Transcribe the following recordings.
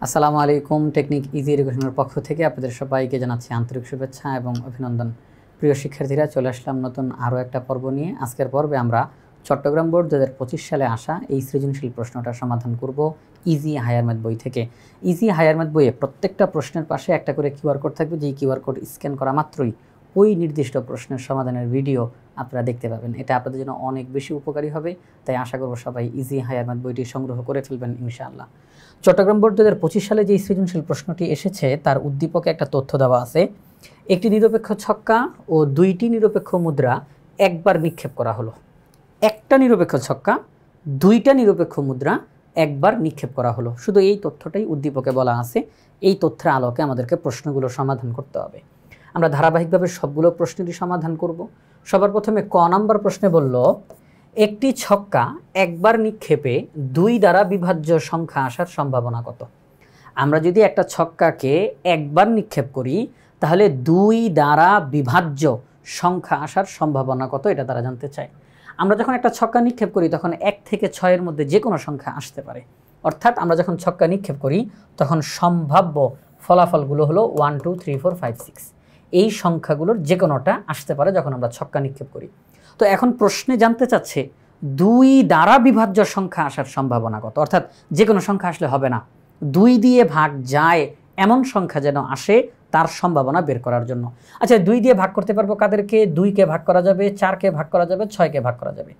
আসসালামু আলাইকুম। Technique easy এডুকেশনের পক্ষ থেকে আপনাদের সবাইকে জানাচ্ছি আন্তরিক শুভেচ্ছা এবং অভিনন্দন। প্রিয় শিক্ষার্থীরা, চলে আসলাম নতুন আরও একটা পর্ব নিয়ে। আজকের পর্বে আমরা চট্টগ্রাম বোর্ড 2025 সালে আসা এই সৃজনশীল প্রশ্নটার সমাধান করব ইজি হায়ার ম্যাথ বই থেকে। ইজি হায়ার ম্যাথ বইয়ে প্রত্যেকটা প্রশ্নের পাশে একটা করে কিউআর কোড থাকবে, যেই কিউআর কোড স্ক্যান করা মাত্রই ওই নির্দিষ্ট প্রশ্নের সমাধানের ভিডিও আপনারা দেখতে পাবেন। এটা আপনাদের জন্য অনেক বেশি উপকারী হবে, তাই আশা করব সবাই ইজি হায়ার ম্যাথ বইটি সংগ্রহ করে ফেলবেন ইনশাআল্লাহ। চট্টগ্রাম বোর্ড 2025 সালে যে সৃজনশীল প্রশ্নটি এসেছে তার উদ্দীপকে একটা তথ্য দেওয়া আছে। একটি নিরপেক্ষ ছক্কা ও দুইটি নিরপেক্ষ মুদ্রা একবার নিক্ষেপ করা হলো। একটা নিরপেক্ষ ছক্কা, দুইটা নিরপেক্ষ মুদ্রা একবার নিক্ষেপ করা হলো। শুধু এই তথ্যটাই উদ্দীপকে বলা আছে। এই তথ্যের আলোকে আমাদেরকে প্রশ্নগুলো সমাধান করতে হবে। আমরা ধারাবাহিকভাবে সবগুলো প্রশ্নেরই সমাধান করব। সবার প্রথমে ক নাম্বার প্রশ্নে বলল, একটি ছক্কা একবার নিক্ষেপে দুই দ্বারা বিভাজ্য সংখ্যা আসার সম্ভাবনা কত? আমরা যদি একটা ছক্কাকে একবার নিক্ষেপ করি তাহলে দুই দ্বারা বিভাজ্য সংখ্যা আসার সম্ভাবনা কত, এটা তারা জানতে চায়। আমরা যখন একটা ছক্কা নিক্ষেপ করি তখন 1 থেকে 6-এর মধ্যে যে কোনো সংখ্যা আসতে পারে। অর্থাৎ আমরা যখন ছক্কা নিক্ষেপ করি তখন সম্ভাব্য ফলাফলগুলো হলো 1 2 3 4 5 6। এই সংখ্যাগুলোর যে কোনোটা আসতে পারে যখন আমরা ছক্কা নিক্ষেপ করি। তো এখন প্রশ্নে জানতে চাচ্ছে দুই দ্বারা বিভাজ্য সংখ্যা আসার সম্ভাবনা কত, অর্থাৎ যে কোনো সংখ্যা আসলে হবে না, 2 দিয়ে ভাগ যায় এমন সংখ্যা যেন আসে তার সম্ভাবনা বের করার জন্য। আচ্ছা, 2 দিয়ে ভাগ করতে পারবো কাদেরকে? 2কে ভাগ করা যাবে, 4কে ভাগ করা যাবে, 6কে ভাগ করা যাবে।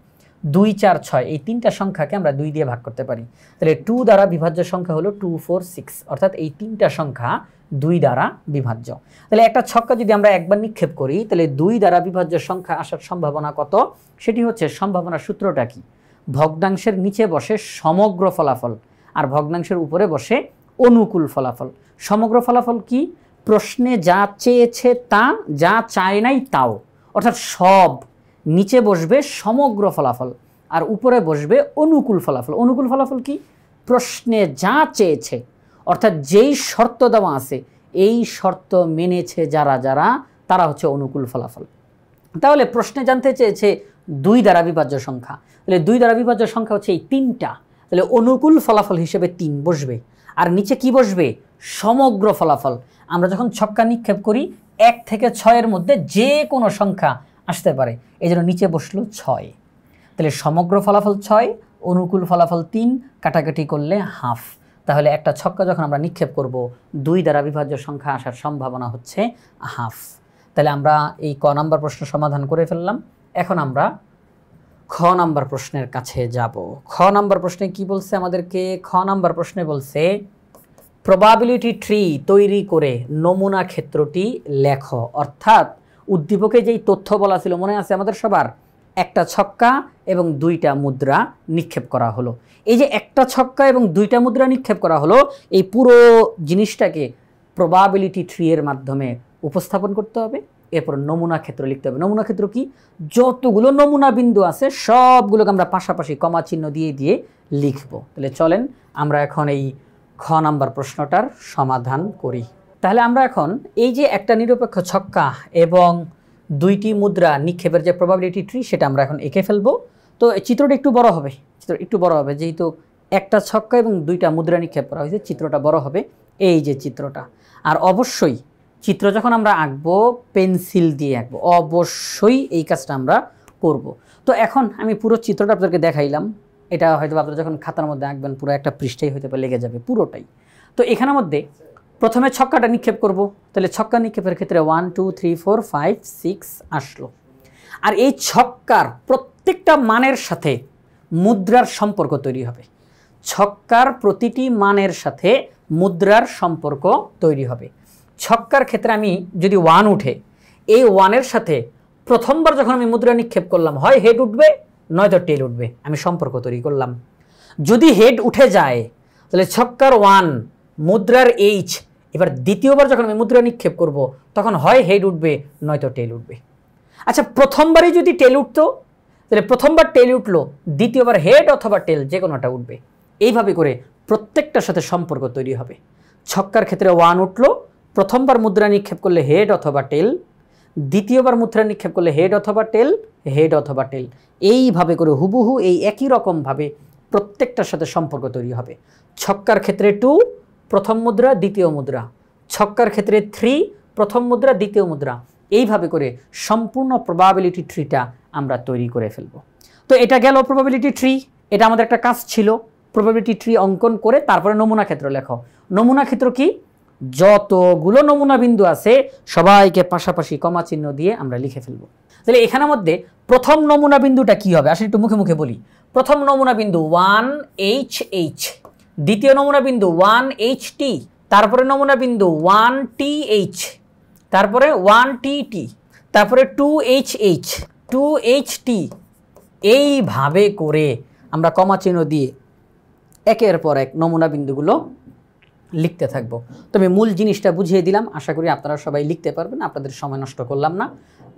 2 4 6 এই তিনটা সংখ্যাকে আমরা 2 দিয়ে ভাগ করতে পারি। তাহলে 2 দ্বারা বিভাজ্য সংখ্যা হলো 2 4 6, অর্থাৎ এই তিনটা সংখ্যা 2 দ্বারা বিভাজ্য। তাহলে একটা ছক্কা যদি আমরা একবার নিক্ষেপ করি তাহলে 2 দ্বারা বিভাজ্য সংখ্যা আসার সম্ভাবনা কত? সেটি হচ্ছে, সম্ভাবনার সূত্রটা কি? ভগ্নাংশের নিচে বসে সমগ্র ফলাফল আর ভগ্নাংশের উপরে বসে অনুকূল ফলাফল। সমগ্র ফলাফল কি? প্রশ্নে যা চেয়েছে তা, যা চায় নাই তাও, অর্থাৎ সব। নিচে বসবে সমগ্র ফলাফল আর উপরে বসবে অনুকূল ফলাফল। অনুকূল ফলাফল কি? প্রশ্নে যা চেয়েছে, অর্থাৎ যেই শর্ত দেওয়া আছে এই শর্ত মেনেছে যারা যারা, তারা হচ্ছে অনুকূল ফলাফল। তাহলে প্রশ্নে জানতে চেয়েছে 2 দ্বারা বিভাজ্য সংখ্যা, তাহলে 2 দ্বারা বিভাজ্য সংখ্যা হচ্ছে এই তিনটা। তাহলে অনুকূল ফলাফল হিসেবে 3 বসবে আর নিচে কি বসবে? সমগ্র ফলাফল। আমরা যখন ছক্কা নিক্ষেপ করি 1 থেকে 6-এর মধ্যে যে কোনো সংখ্যা আসতে পারে, এই জন্য নিচে বসলো 6। তাহলে সমগ্র ফলাফল 6, অনুকূল ফলাফল 3, কাটাকাটি করলে হাফ। তাহলে একটা ছক্কা যখন আমরা নিক্ষেপ করব 2 দ্বারা বিভাজ্য সংখ্যা আসার সম্ভাবনা হচ্ছে হাফ। তাহলে আমরা এই ক নাম্বার প্রশ্ন সমাধান করে ফেললাম। এখন আমরা খ নাম্বার প্রশ্নের কাছে যাব। খ নাম্বার প্রশ্নে কি বলছে আমাদেরকে? খ নাম্বার প্রশ্নে বলছে, প্রবাবিলিটি ট্রি তৈরি করে নমুনা ক্ষেত্রটি লেখো। অর্থাৎ উদ্দীপকে যেই তথ্য বলা ছিল মনে আছে আমাদের সবার? একটা ছক্কা এবং 2টা মুদ্রা নিক্ষেপ করা হলো। এই যে একটা ছক্কা এবং 2টা মুদ্রা নিক্ষেপ করা হলো, এই পুরো জিনিসটাকে প্রবাবিলিটি ট্রি এর মাধ্যমে উপস্থাপন করতে হবে। এরপর নমুনা ক্ষেত্র লিখতে হবে। নমুনা ক্ষেত্র কি? যতগুলো নমুনা বিন্দু আছে সবগুলোকে আমরা পাশাপাশি কমা চিহ্ন দিয়ে দিয়ে লিখব। তাহলে চলেন আমরা এখন এই খ নাম্বার প্রশ্নটার সমাধান করি। তাহলে আমরা এখন এই যে একটা নিরপেক্ষ ছক্কা এবং 2টি মুদ্রা নিক্ষেপের যে প্রবাবিলিটি ট্রি, সেটা আমরা এখন এঁকে ফেলবো। তো চিত্রটা একটু বড় হবে, যেহেতু একটা ছক্কা এবং 2টা মুদ্রা নিক্ষেপ করা হয়েছে, চিত্রটা বড় হবে। এই যে চিত্রটা, আর অবশ্যই চিত্র যখন আমরা আঁকবো পেন্সিল দিয়ে আঁকবো, অবশ্যই এই কাজটা আমরা করব। তো এখন আমি পুরো চিত্রটা আপনাদেরকে দেখাইলাম। এটা হয়তো আপনারা যখন খাতার মধ্যে আঁকবেন পুরো একটা পৃষ্ঠাই হয়তো লেগে যাবে পুরোটাই। তো এখানের মধ্যে প্রথমে ছক্কাটা নিক্ষেপ করব। তাহলে ছক্কা নিক্ষেপের ক্ষেত্রে 1 2 3 4 5 6 আসলো। আর এই ছক্কার প্রত্যেকটা মানের সাথে মুদ্রার সম্পর্ক তৈরি হবে। ছক্কার প্রতিটি মানের সাথে মুদ্রার সম্পর্ক তৈরি হবে। ছক্কার ক্ষেত্রে আমি যদি 1 উঠে, এই 1-এর সাথে প্রথমবার যখন আমি মুদ্রা নিক্ষেপ করলাম হয় হেড উঠবে নয়তো টেল উঠবে, আমি সম্পর্ক তৈরি করলাম। যদি হেড উঠে যায় তাহলে ছক্কার 1 মুদ্রার এইচ, এবার দ্বিতীয়বার যখন আমি মুদ্রা নিক্ষেপ করব তখন হয় হেড উঠবে নয়তো টেল উঠবে। আচ্ছা, প্রথমবারই যদি টেল উঠতো তাহলে প্রথমবার টেল উঠলো, দ্বিতীয়বার হেড অথবা টেল যে কোনোটা উঠবে। এইভাবে করে প্রত্যেকটার সাথে সম্পর্ক তৈরি হবে। ছক্কার ক্ষেত্রে 1 উঠলো, প্রথমবার মুদ্রা নিক্ষেপ করলে হেড অথবা টেল, দ্বিতীয়বার মুদ্রা নিক্ষেপ করলে হেড অথবা টেল, হেড অথবা টেল। এইভাবে করে হুবহু এই একই রকমভাবে প্রত্যেকটার সাথে সম্পর্ক তৈরি হবে। ছক্কার ক্ষেত্রে 2, প্রথম মুদ্রা দ্বিতীয় মুদ্রা, ছক্কার ক্ষেত্রে 3 প্রথম মুদ্রা দ্বিতীয় মুদ্রা, এইভাবে করে সম্পূর্ণ প্রবাবিলিটি ট্রিটা আমরা তৈরি করে ফেলব। তো এটা গেল প্রবাবিলিটি ট্রি, এটা আমাদের একটা কাজ ছিল। প্রবাবিলিটি ট্রি অঙ্কন করে তারপরে নমুনা ক্ষেত্র লেখো। নমুনা ক্ষেত্র কি? যতগুলো নমুনা বিন্দু আছে সবাইকে পাশাপাশি কমা চিহ্ন দিয়ে আমরা লিখে ফেলব। তাহলে এখানের মধ্যে প্রথম নমুনা বিন্দুটা কি হবে আসলে একটু মুখে মুখে বলি। প্রথম নমুনা বিন্দু 1HH, দ্বিতীয় নমুনা বিন্দু 1HT, তারপরে নমুনা বিন্দু 1TH, তারপরে 1TT, তারপরে 2HH, 2HT, এইভাবে করে আমরা কমা চিহ্ন দিয়ে একের পর এক নমুনা বিন্দুগুলো লিখতে থাকবো। তবে মূল জিনিসটা বুঝিয়ে দিলাম, আশা করি আপনারা সবাই লিখতে পারবেন, আপনাদের সময় নষ্ট করলাম না,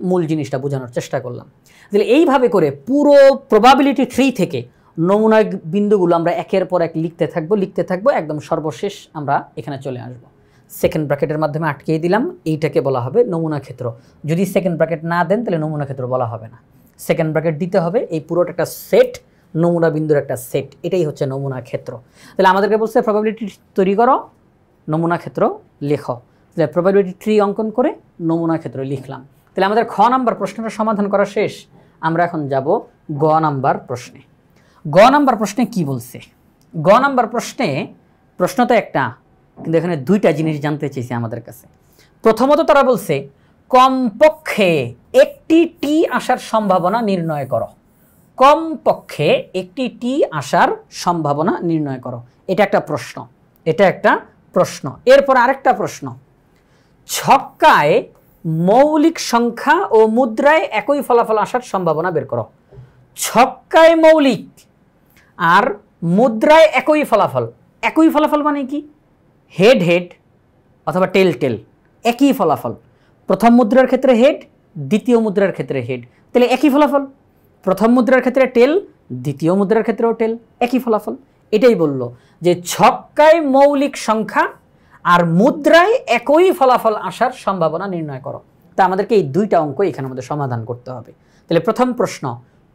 মূল জিনিসটা বোঝানোর চেষ্টা করলাম। তাহলে এইভাবে করে পুরো প্রবাবিলিটি ট্রি থেকে নমুনা বিন্দুগুলো আমরা একের পর এক লিখতে থাকবো, একদম সর্বশেষ আমরা এখানে চলে আসব। সেকেন্ড ব্র্যাকেটের মাধ্যমে আটকিয়ে দিলাম, এইটাকে বলা হবে নমুনা ক্ষেত্র। যদি সেকেন্ড ব্র্যাকেট না দেন তাহলে নমুনা ক্ষেত্র বলা হবে না, সেকেন্ড ব্র্যাকেট দিতে হবে। এই পুরোটা একটা সেট, নমুনা বিন্দুর একটা সেট, এটাই হচ্ছে নমুনা ক্ষেত্র। তাহলে আমাদেরকে বলছে প্রবাবিলিটি তৈরি করো, নমুনা ক্ষেত্র লেখো। তাহলে প্রবাবিলিটি ট্রি অঙ্কন করে নমুনা ক্ষেত্র লিখলাম। তাহলে আমাদের খ নাম্বার প্রশ্নটা সমাধান করা শেষ। আমরা এখন যাব গ নাম্বার প্রশ্নে। গ নাম্বার প্রশ্নে কি বলছে? গ নাম্বার প্রশ্নে প্রশ্ন তো একটা, কিন্তু এখানে দুইটা জিনিস জানতে চেয়েছে আমাদের কাছে। প্রথমত তারা বলছে কমপক্ষে একটি টি আসার সম্ভাবনা নির্ণয় করো। কমপক্ষে একটি টি আসার সম্ভাবনা নির্ণয় করো, এটা একটা প্রশ্ন, এটা একটা প্রশ্ন। এরপর আরেকটা প্রশ্ন, ছক্কায় মৌলিক সংখ্যা ও মুদ্রায় একই ফলাফল আসার সম্ভাবনা বের করো। ছক্কায় মৌলিক আর মুদ্রায় একই ফলাফল। একই ফলাফল মানে কি? হেড হেড অথবা টেল টেল, একই ফলাফল। প্রথম মুদ্রার ক্ষেত্রে হেড, দ্বিতীয় মুদ্রার ক্ষেত্রে হেড, তাহলে একই ফলাফল। প্রথম মুদ্রার ক্ষেত্রে টেল, দ্বিতীয় মুদ্রার ক্ষেত্রেও টেল, একই ফলাফল। এটাই বলল যে ছক্কায় মৌলিক সংখ্যা আর মুদ্রায় একই ফলাফল আসার সম্ভাবনা নির্ণয় করো। তা আমাদেরকে এই দুইটা অঙ্ক এখানে আমাদের সমাধান করতে হবে। তাহলে প্রথম প্রশ্ন,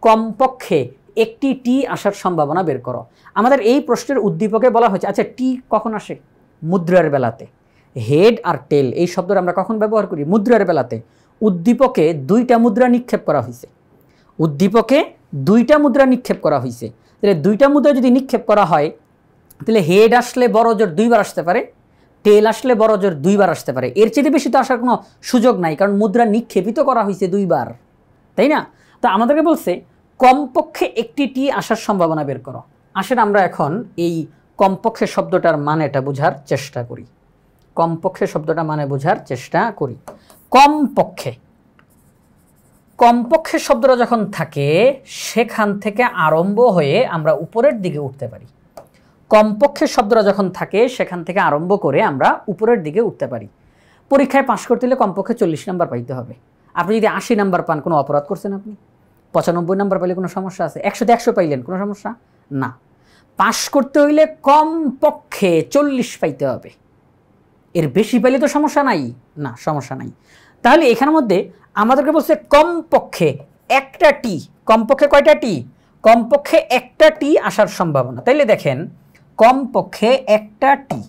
কমপক্ষে একটি টি আসার সম্ভাবনা বের করো। আমাদের এই প্রশ্নের উদ্দীপকে বলা হয়েছে, আচ্ছা টি কখন আসে? মুদ্রার বেলাতে। হেড আর টেল এই শব্দটা আমরা কখন ব্যবহার করি? মুদ্রার বেলাতে। উদ্দীপকে দুইটা মুদ্রা নিক্ষেপ করা হয়েছে, উদ্দীপকে দুইটা মুদ্রা নিক্ষেপ করা হয়েছে। তাহলে দুইটা মুদ্রা যদি নিক্ষেপ করা হয় তাহলে হেড আসলে বড় জোর দুইবার আসতে পারে, টেল আসলে বড় জোর দুইবার আসতে পারে। এর চেয়ে বেশি তো আসার কোনো সুযোগ নাই, কারণ মুদ্রা নিক্ষেপিত করা হয়েছে দুইবার, তাই না? তো আমাদেরকে বলছে কমপক্ষে একটি টি আসার সম্ভাবনা বের করো। আসেন আমরা এখন এই কমপক্ষে শব্দটার মানেটা বোঝার চেষ্টা করি। কমপক্ষে শব্দটা মানে বোঝার চেষ্টা করি। কমপক্ষে, কমপক্ষে শব্দটা যখন থাকে সেখান থেকে আরম্ভ হয়ে আমরা উপরের দিকে উঠতে পারি। কমপক্ষে শব্দটা যখন থাকে সেখান থেকে আরম্ভ করে আমরা উপরের দিকে উঠতে পারি। পরীক্ষায় পাশ করতে হলে কমপক্ষে 40 নাম্বার পাইতে হবে। আপনি যদি 80 নাম্বার পান, কোনো অপরাধ করছেন আপনি? 95 নাম্বার পাইলে কোনো সমস্যা আছে? 100-তে 100 পাইলেন, কোনো সমস্যা না। পাশ করতে হইলে কমপক্ষে 40 পাইতে হবে। এর বেশি পাইলে তো সমস্যা নাই, না সমস্যা নাই। তাহলে এখানের মধ্যে আমাদেরকে বলছে কমপক্ষে একটা টি। কমপক্ষে কয়টা টি? কমপক্ষে একটা টি আসার সম্ভাবনা। তাইলে দেখেন কমপক্ষে একটা টি,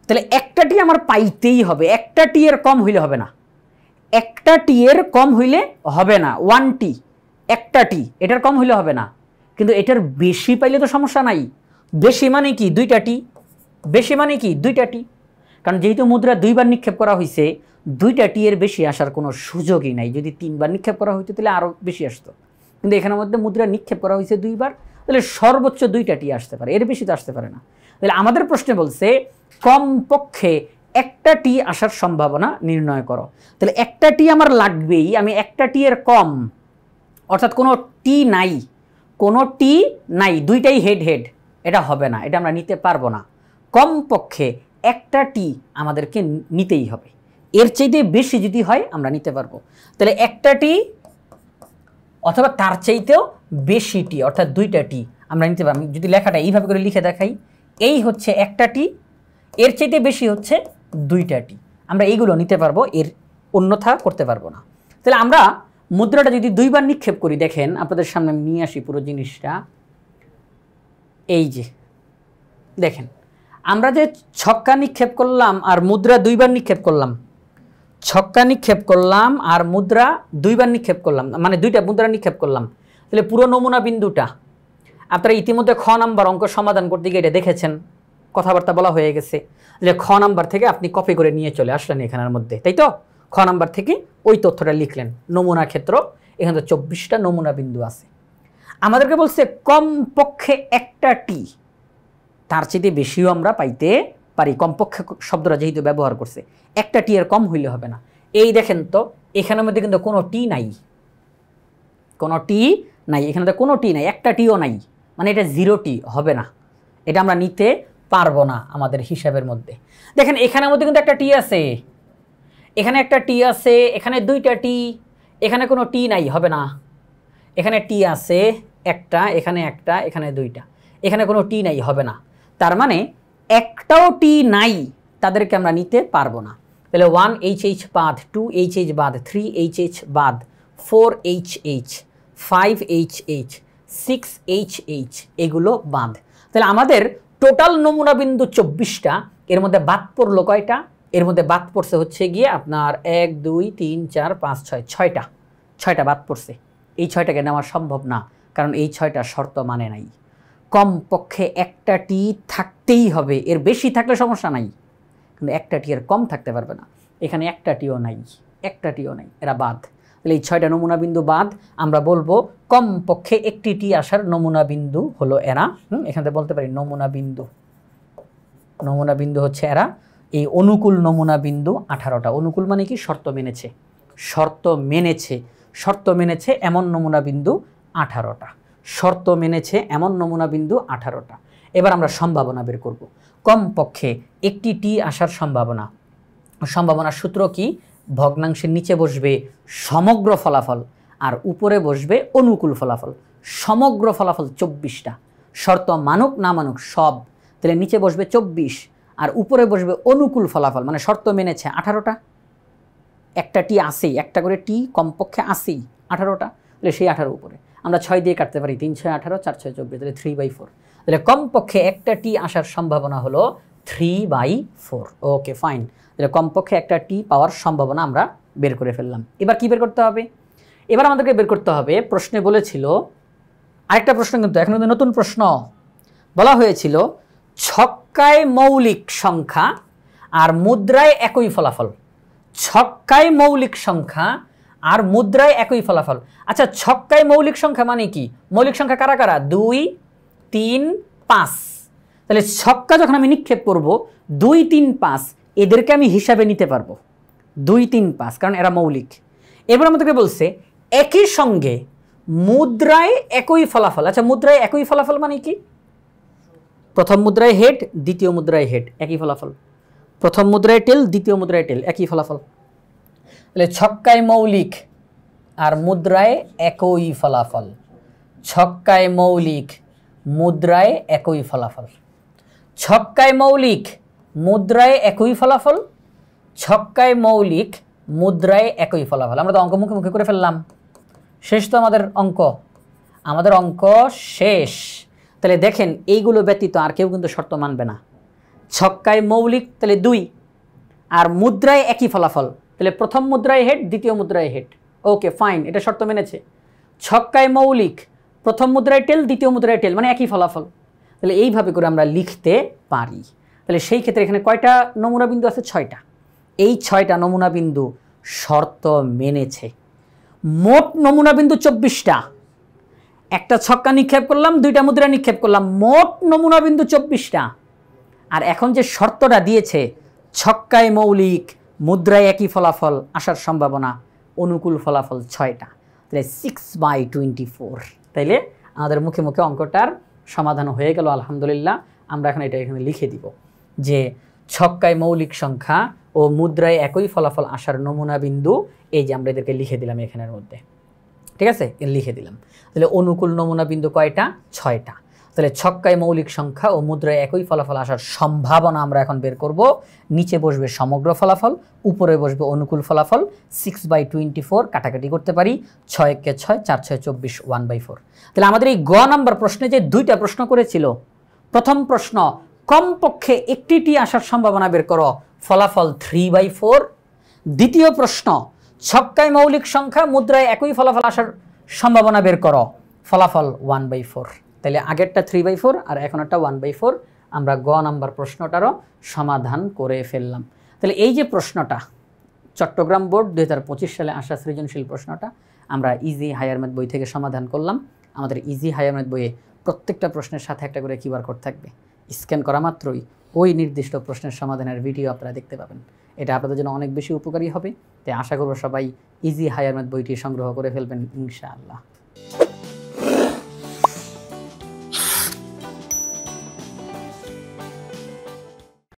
তাহলে একটা টি আমার পাইতেই হবে। একটা টি এর কম হইলে হবে না, একটা টি এর কম হইলে হবে না। 1 টি, একটা টি, এটার কম হইলে হবে না। কিন্তু এটার বেশি পাইলে তো সমস্যা নাই। বেশি মানে কি? 2টা টি। বেশি মানে কি? 2টা টি। কারণ যেহেতু মুদ্রা দুইবার নিক্ষেপ করা হয়েছে, 2টা টি এর বেশি আসার কোনো সুযোগই নাই। যদি 3বার নিক্ষেপ করা হইতো তাহলে আরও বেশি আসতো, কিন্তু এখানের মধ্যে মুদ্রা নিক্ষেপ করা হয়েছে 2বার, তাহলে সর্বোচ্চ 2টা টি আসতে পারে, এর বেশি তো আসতে পারে না। তাহলে আমাদের প্রশ্নে বলছে কমপক্ষে একটা টি আসার সম্ভাবনা নির্ণয় করো। তাহলে একটা টি আমার লাগবেই, আমি একটা টি এর কম, অর্থাৎ কোনো টি নাই, কোনো টি নাই, 2টাই হেড হেড, এটা হবে না, এটা আমরা নিতে পারবো না। কমপক্ষে একটা টি আমাদেরকে নিতেই হবে। এর চাইতে বেশি যদি হয় আমরা নিতে পারবো। তাহলে একটা টি অথবা তার চাইতেও বেশি টি, অর্থাৎ 2টা টি আমরা নিতে পারবো। যদি লেখাটা এইভাবে করে লিখে দেখাই, এই হচ্ছে একটা টি, এর চাইতে বেশি হচ্ছে 2টা টি, আমরা এইগুলো নিতে পারবো, এর অন্যথা করতে পারবো না। তাহলে আমরা মুদ্রাটা যদি দুইবার নিক্ষেপ করি, দেখেন আপনাদের সামনে আমি নিয়ে আসি পুরো জিনিসটা। এই যে দেখেন, আমরা যে ছক্কা নিক্ষেপ করলাম আর মুদ্রা দুইবার নিক্ষেপ করলাম, ছক্কা নিক্ষেপ করলাম আর মুদ্রা দুইবার নিক্ষেপ করলাম, মানে দুইটা মুদ্রা নিক্ষেপ করলাম, তাহলে পুরো নমুনা বিন্দুটা আপনারা ইতিমধ্যে খ নাম্বার অঙ্ক সমাধান করতে গিয়ে এটা দেখেছেন, কথাবার্তা বলা হয়ে গেছে। তাহলে খ নাম্বার থেকে আপনি কপি করে নিয়ে চলে আসলেন এখানের মধ্যে, তাই তো? খ নাম্বার থেকে ওই তথ্যটা লিখলেন, নমুনা ক্ষেত্র, এখানে তো 24টা নমুনা বিন্দু আছে। আমাদেরকে বলছে কমপক্ষে একটা টি, তার চেয়ে বেশিও আমরা পাইতে পারি, কমপক্ষে শব্দটা যেহেতু ব্যবহার করছে, একটা টি এর কম হইলে হবে না। এই দেখেন তো এখানের মধ্যে কিন্তু কোনো টি নাই, কোনো টি নাই, এখানে তো কোনো টি নাই, একটা টিও নাই, মানে এটা 0 টি হবে না, এটা আমরা নিতে পারবো না আমাদের হিসাবের মধ্যে। দেখেন এখানের মধ্যে কিন্তু একটা টি আছে, এখানে একটা টি আছে, এখানে দুইটা টি, এখানে কোনো টি নাই, হবে না। এখানে টি আছে একটা, এখানে একটা, এখানে দুইটা, এখানে কোনো টি নাই, হবে না। তার মানে একটাও টি নাই, তাদেরকে আমরা নিতে পারবো না। তাহলে 1HH বাদ, 2HH বাদ, 3HH বাদ, 4HH, 5HH, 6HH, এগুলো বাদ। তাহলে আমাদের টোটাল নমুনা বিন্দু 24টা, এর মধ্যে বাদ পড়লো কয়টা? এর মধ্যে বাদ পড়ছে হচ্ছে গিয়ে আপনার 1 2 3 4 5 6, 6টা বাদ পড়ছে। এই 6টাকে নেওয়া সম্ভব না, কারণ এই 6টা শর্ত মানে নাই। কমপক্ষে একটা টি থাকতেই হবে, এর বেশি থাকলে সমস্যা নাই, কিন্তু একটা টি এর কম থাকতে পারবে না। এখানে একটা টিও নাই, একটা টিও নাই, এরা বাদ। তাহলে এই 6টা নমুনা বিন্দু বাদ। আমরা বলবো কমপক্ষে একটি টি আসার নমুনা বিন্দু হলো এরা। এখান থেকে বলতে পারি নমুনা বিন্দু, নমুনা বিন্দু হচ্ছে এরা। এই অনুকূল নমুনা বিন্দু 18টা। অনুকূল মানে কি? শর্ত মেনেছে, শর্ত মেনেছে, শর্ত মেনেছে এমন নমুনা বিন্দু 18টা, শর্ত মেনেছে এমন নমুনা বিন্দু 18টা। এবার আমরা সম্ভাবনা বের করব। কমপক্ষে একটি টি আসার সম্ভাবনা, সম্ভাবনার সূত্র কি? ভগ্নাংশের নিচে বসবে সমগ্র ফলাফল আর উপরে বসবে অনুকূল ফলাফল। সমগ্র ফলাফল 24টা, শর্ত মানুক না মানুক সব। তাহলে নিচে বসবে 24 আর উপরে বসবে অনুকূল ফলাফল, মানে শর্ত মেনেছে 18টা। একটা টি আসেই, একটা করে টি কমপক্ষে আসেই 18টা, তাহলে সেই 18 উপরে আমরা 6 দিয়ে কাটতে পারি, 3 6 18, 4 6 24, তাহলে 3/4। তাহলে কমপক্ষে একটা টি আসার সম্ভাবনা হলো 3/4। ওকে ফাইন, তাহলে কমপক্ষে একটা টি পাওয়ার সম্ভাবনা আমরা বের করে ফেললাম। এবার কি বের করতে হবে? এবার আমাদেরকে বের করতে হবে, প্রশ্নে বলেছিল আরেকটা প্রশ্ন, কিন্তু এখন নতুন প্রশ্ন বলা হয়েছিল ছক্কায় মৌলিক সংখ্যা আর মুদ্রায় একই ফলাফল। ছক্কায় মৌলিক সংখ্যা আর মুদ্রায় একই ফলাফল। আচ্ছা, ছক্কায় মৌলিক সংখ্যা মানে কি? মৌলিক সংখ্যা কারা কারা? 2 3 5। তাহলে ছক্কা যখন আমি নিক্ষেপ করব 2 3 5, এদেরকে আমি হিসাবে নিতে পারবো 2 3 5, কারণ এরা মৌলিক। এবার আমাদেরকে বলছে একই সঙ্গে মুদ্রায় একই ফলাফল। আচ্ছা, মুদ্রায় একই ফলাফল মানে কি? প্রথম মুদ্রায় হেড, দ্বিতীয় মুদ্রায় হেড, একই ফলাফল। প্রথম মুদ্রায় টেল, দ্বিতীয় মুদ্রায় টেল, একই ফলাফল। তাহলে ছক্কায় মৌলিক আর মুদ্রায় একই ফলাফল। ছক্কায় মৌলিক, মুদ্রায় একই ফলাফল। ছক্কায় মৌলিক, মুদ্রায় একই ফলাফল। ছক্কায় মৌলিক, মুদ্রায় একই ফলাফল। আমরা তো অঙ্ক মুখে মুখে করে ফেললাম, শেষ তো আমাদের অঙ্ক, আমাদের অঙ্ক শেষ। তাহলে দেখেন এইগুলো ব্যতীত আর কেউ কিন্তু শর্ত মানবে না। ছক্কায় মৌলিক তাহলে 2, আর মুদ্রায় একই ফলাফল, তাহলে প্রথম মুদ্রায় হেড, দ্বিতীয় মুদ্রায় হেড। ওকে ফাইন, এটা শর্ত মেনেছে। ছক্কায় মৌলিক, প্রথম মুদ্রায় টেল, দ্বিতীয় মুদ্রায় টেল, মানে একই ফলাফল। তাহলে এইভাবে করে আমরা লিখতে পারি। তাহলে সেই ক্ষেত্রে এখানে কয়টা নমুনা বিন্দু আছে? 6টা। এই 6টা নমুনা বিন্দু শর্ত মেনেছে। মোট নমুনা বিন্দু 24টা। একটা ছক্কা নিক্ষেপ করলাম, 2টা মুদ্রা নিক্ষেপ করলাম, মোট নমুনা বিন্দু 24টা। আর এখন যে শর্তটা দিয়েছে ছক্কায় মৌলিক, মুদ্রায় একই ফলাফল আসার সম্ভাবনা, অনুকূল ফলাফল 6টা, তাহলে 6/24। তাইলে আমাদের মুখে মুখে অঙ্কটার সমাধান হয়ে গেল আলহামদুলিল্লাহ। আমরা এখন এটা এখানে লিখে দিব যে ছক্কায় মৌলিক সংখ্যা ও মুদ্রায় একই ফলাফল আসার নমুনা বিন্দু, এই যে আমরা এদেরকে লিখে দিলাম এখানের মধ্যে, ঠিক আছে, লিখে দিলাম। তাহলে অনুকূল নমুনা বিন্দু কয়টা? 6টা। তাহলে ছক্কায় মৌলিক সংখ্যা ও মুদ্রায় একই ফলাফল আসার সম্ভাবনা আমরা এখন বের করব। নিচে বসবে সমগ্র ফলাফল, উপরে বসবে অনুকূল ফলাফল। 6/24 কাটাকাটি করতে পারি, 6 × 6 4 × 6 24, 1/4। তাহলে আমাদের এই গ নাম্বার প্রশ্নে যে দুইটা প্রশ্ন করেছিল, প্রথম প্রশ্ন কমপক্ষে একটি আসার সম্ভাবনা বের করো, ফলাফল 3/4। দ্বিতীয় প্রশ্ন ছক্কায় মৌলিক সংখ্যা মুদ্রায় একই ফলাফল আসার সম্ভাবনা বের করো, ফলাফল 1/4। তাহলে আগেরটা 3/4 আর এখন একটা 1/4। আমরা গ নাম্বার প্রশ্নটারও সমাধান করে ফেললাম। তাহলে এই যে প্রশ্নটা চট্টগ্রাম বোর্ড 2025 সালে আসা সৃজনশীল প্রশ্নটা আমরা ইজি হায়ার ম্যাথ বই থেকে সমাধান করলাম। আমাদের ইজি হায়ার ম্যাথ বইয়ে প্রত্যেকটা প্রশ্নের সাথে একটা করে কিউআর কোড থাকবে। স্ক্যান করা মাত্রই ওই নির্দিষ্ট প্রশ্নের সমাধানের ভিডিও আপনারা দেখতে পাবেন। এটা আপনাদের জন্য অনেক বেশি উপকারী হবে। তাই আশা করব সবাই ইজি হায়ার ম্যাথ বইটি সংগ্রহ করে ফেলবেন ইনশাআল্লাহ।